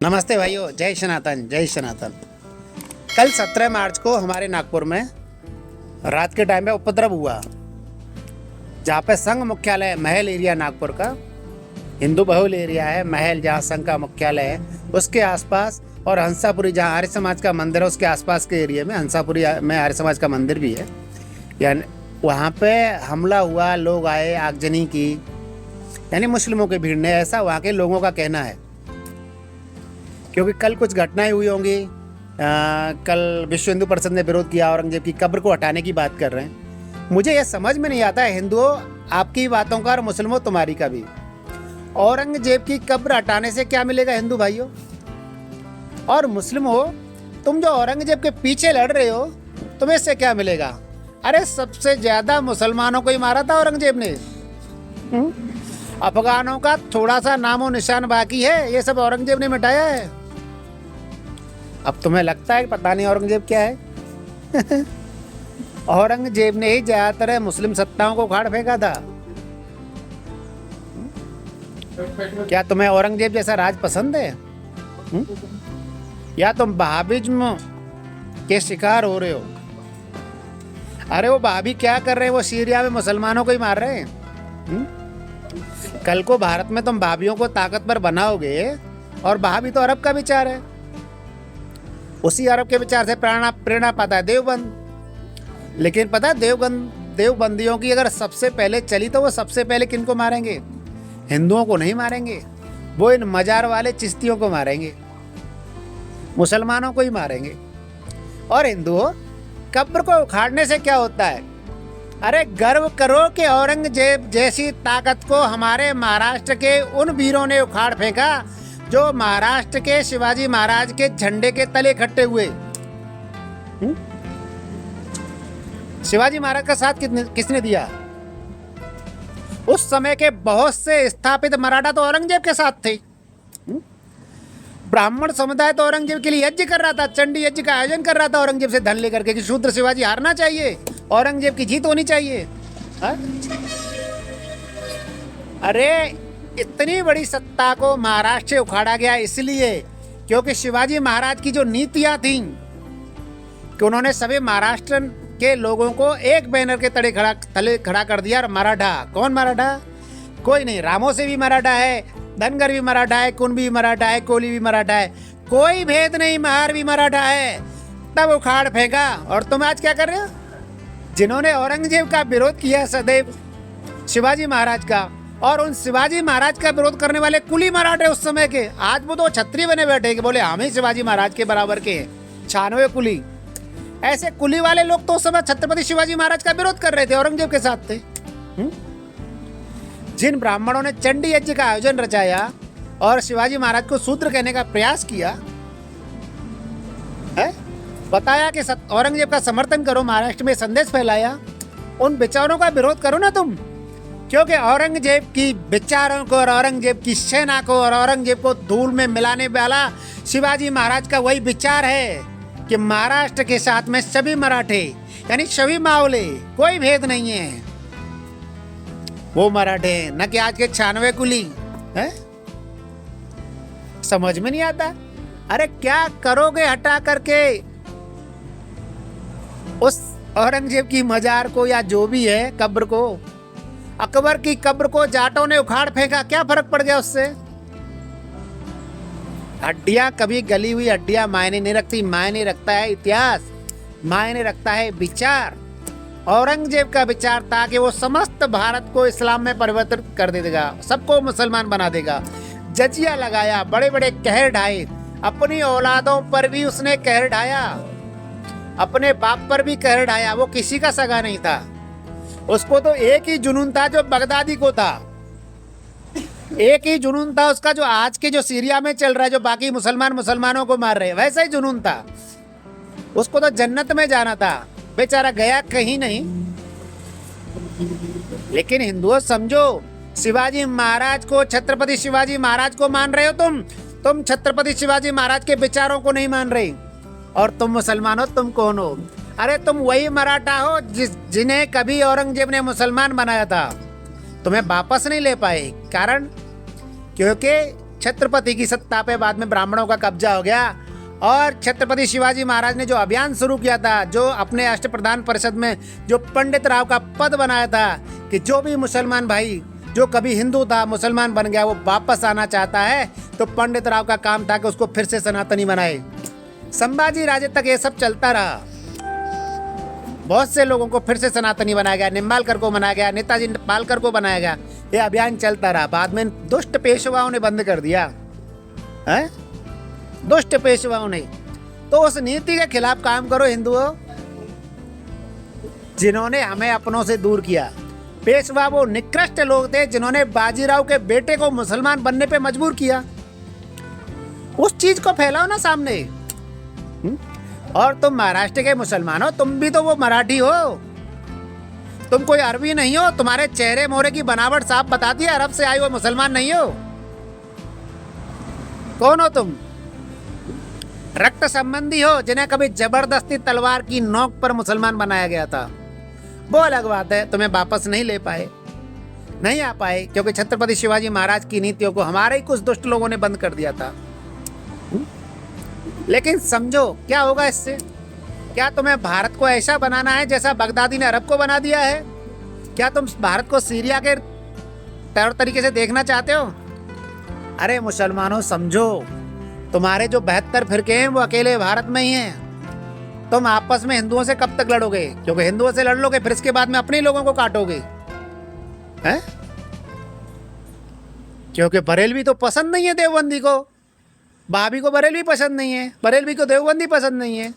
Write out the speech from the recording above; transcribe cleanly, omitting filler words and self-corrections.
नमस्ते भाइयों, जय सनातन जय सनातन। कल 17 मार्च को हमारे नागपुर में रात के टाइम पे उपद्रव हुआ, जहाँ पे संघ मुख्यालय महल एरिया नागपुर का हिंदू बहुल एरिया है। महल जहाँ संघ का मुख्यालय है उसके आसपास, और हंसापुरी जहाँ आर्य समाज का मंदिर है उसके आसपास के एरिया में हंसापुरी में आर्य समाज का मंदिर भी है। यानी वहाँ पे हमला हुआ, लोग आए, आगजनी की, यानी मुस्लिमों की भीड़ ने, ऐसा वहाँ के लोगों का कहना है। क्योंकि कल कुछ घटनाएं हुई होंगी। कल विश्व हिंदू परिषद ने विरोध किया, औरंगजेब की कब्र को हटाने की बात कर रहे हैं। मुझे यह समझ में नहीं आता है, हिंदुओं आपकी बातों का और मुसलमानों तुम्हारी का भी। औरंगजेब की कब्र हटाने से क्या मिलेगा हिंदू भाइयों? और मुस्लिमों, तुम जो औरंगजेब के पीछे लड़ रहे हो, तुम्हें इससे क्या मिलेगा? अरे सबसे ज्यादा मुसलमानों को ही मारा था औरंगजेब ने। अफगानों का थोड़ा सा नामो निशान बाकी है, ये सब औरंगजेब ने मिटाया है। अब तुम्हें लगता है कि पता नहीं औरंगजेब क्या है? औरंगजेब ने ही ज्यादातर मुस्लिम सत्ताओं को उखाड़ फेंका था। क्या तुम्हें औरंगजेब जैसा राज पसंद है? या तुम वहाबिज्म के शिकार हो रहे हो? अरे वो वहाबी क्या कर रहे हैं? वो सीरिया में मुसलमानों को ही मार रहे हैं। कल को भारत में तुम वहाबियों को ताकतवर बनाओगे, और वहाबी तो अरब का विचार है, उसी अरब के विचार से प्रेरणा पाता है देवबंद। लेकिन पता है देवबंदियों की अगर सबसे पहले चली तो वो सबसे पहले किनको मारेंगे? हिंदुओं को नहीं मारेंगे, वो इन मजार वाले चिश्तियों को मारेंगे, मुसलमानों को ही मारेंगे। और हिंदुओं, कब्र को उखाड़ने से क्या होता है? अरे गर्व करो कि औरंगजेब जैसी ताकत को हमारे महाराष्ट्र के उन वीरों ने उखाड़ फेंका जो महाराष्ट्र के शिवाजी महाराज के झंडे के तले इकट्ठे हुए। शिवाजी महाराज का साथ किसने दिया? उस समय के बहुत से स्थापित मराठा तो औरंगजेब के साथ थे। ब्राह्मण समुदाय तो औरंगजेब के लिए यज्ञ कर रहा था, चंडी यज्ञ का आयोजन कर रहा था औरंगजेब से धन लेकर के, कि शूद्र शिवाजी हारना चाहिए, औरंगजेब की जीत होनी चाहिए। हा? अरे इतनी बड़ी सत्ता को महाराष्ट्र से उखाड़ा गया इसलिए क्योंकि शिवाजी महाराज की जो नीतियां थीं कि उन्होंने सभी महाराष्ट्र के लोगों को एक बैनर के तले खड़ा कर दिया। मराठा, कौन मराठा? कोई नहीं, रामो से भी मराठा है, धनगर भी मराठा है, कुणबी भी मराठा है, कोली भी मराठा है, कोई भेद नहीं, महार भी मराठा है। तब उखाड़ फेंका। और तुम आज क्या कर रहे हो? जिन्होंने औरंगजेब का विरोध किया सदैव शिवाजी महाराज का, और उन शिवाजी महाराज का विरोध करने वाले कुली मराठे उस समय के, आज वो तो छत्री बने बैठे कि बोले हम ही शिवाजी महाराज के बराबर के हैं, 96 कुली। ऐसे कुली वाले लोग तो उस समय छत्रपति शिवाजी महाराज का विरोध कर रहे थे, औरंगजेब के साथ थे। जिन ब्राह्मणों ने चंडी यज्ञ का आयोजन रचाया और शिवाजी महाराज को शूद्र कहने का प्रयास किया है, बताया कि औरंगजेब का समर्थन करो, महाराष्ट्र में संदेश फैलाया, उन विचारों का विरोध करो ना तुम। क्योंकि औरंगजेब की विचारों को और औरंगजेब की सेना को और औरंगजेब को धूल में मिलाने वाला शिवाजी महाराज का वही विचार है कि महाराष्ट्र के साथ में सभी मराठे, यानी सभी मावले, कोई भेद नहीं है, वो मराठे, न कि आज के 96 कुली है। समझ में नहीं आता। अरे क्या करोगे हटा करके उस औरंगजेब की मजार को, या जो भी है कब्र को? अकबर की कब्र को जाटों ने उखाड़ फेंका, क्या फर्क पड़ गया उससे? हड्डियां, कभी गली हुई हड्डियां मायने नहीं रखती, मायने रखता है इतिहास, मायने रखता है विचार। औरंगजेब का विचार था कि वो समस्त भारत को इस्लाम में परिवर्तित कर देगा, सबको मुसलमान बना देगा। जजिया लगाया, बड़े बड़े कहर ढाए, अपनी औलादों पर भी उसने कहर ढाया, अपने बाप पर भी कहर ढाया। वो किसी का सगा नहीं था, उसको तो एक ही जुनून था जो बगदादी को था, एक ही जुनून था उसका जो आज के जो सीरिया में चल रहा है, जो बाकी मुसलमानों को मार रहे हैं, वैसा ही जुनून था। उसको तो जन्नत में जाना था, बेचारा गया कहीं नहीं। लेकिन हिंदुओं समझो, शिवाजी महाराज को, छत्रपति शिवाजी महाराज को मान रहे हो तुम छत्रपति शिवाजी महाराज के विचारों को नहीं मान रहे। और तुम मुसलमान हो, तुम कौन हो? अरे तुम वही मराठा हो जिन्हें कभी औरंगजेब ने मुसलमान बनाया था, तुम्हें वापस नहीं ले पाए। कारण क्योंकि छत्रपति की सत्ता पे बाद में ब्राह्मणों का कब्जा हो गया और छत्रपति शिवाजी महाराज ने जो अभियान शुरू किया था, जो अपने अष्टप्रधान परिषद में जो पंडित राव का पद बनाया था कि जो भी मुसलमान भाई जो कभी हिंदू था मुसलमान बन गया वो वापस आना चाहता है, तो पंडित राव का काम था कि उसको फिर से सनातनी बनाए। संभाजी राजे तक ये सब चलता रहा, बहुत से लोगों को फिर से सनातनी बनाया गया, निम्बालकर को बनाया गया, नेताजी पालकर को बनाया गया, ये अभियान चलता रहा। बाद में दुष्ट पेशवाओं ने बंद कर दिया है, दुष्ट पेशवाओं ने। तो उस नीति के खिलाफ काम करो हिंदुओं, जिन्होंने हमें अपनों से दूर किया। पेशवा वो निकृष्ट लोग थे जिन्होंने बाजीराव के बेटे को मुसलमान बनने पे मजबूर किया। उस चीज को फैलाओ ना सामने। और तुम महाराष्ट्र के मुसलमान हो, तुम भी तो वो मराठी हो, तुम कोई अरबी नहीं हो। तुम्हारे चेहरे मोहरे की बनावट साफ बताती है अरब से आए हुए मुसलमान नहीं हो। कौन हो तुम? रक्त संबंधी हो जिन्हें कभी जबरदस्ती तलवार की नोक पर मुसलमान बनाया गया था। वो अलग बात है, तुम्हें वापस नहीं ले पाए, नहीं आ पाए, क्योंकि छत्रपति शिवाजी महाराज की नीतियों को हमारे ही कुछ दुष्ट लोगों ने बंद कर दिया था। लेकिन समझो क्या होगा इससे। क्या तुम्हें भारत को ऐसा बनाना है जैसा बगदादी ने अरब को बना दिया है? क्या तुम भारत को सीरिया के तौर तरीके से देखना चाहते हो? अरे मुसलमानों समझो, तुम्हारे जो 72 फिरके हैं वो अकेले भारत में ही हैं। तुम आपस में हिंदुओं से कब तक लड़ोगे? क्योंकि हिंदुओं से लड़ लोगे फिर इसके बाद में अपने ही लोगों को काटोगे, हैं? क्योंकि बरेलवी तो पसंद नहीं है देवबंदी को, भाभी को बरेलवी पसंद नहीं है, बरेलवी को देवबंदी पसंद नहीं है।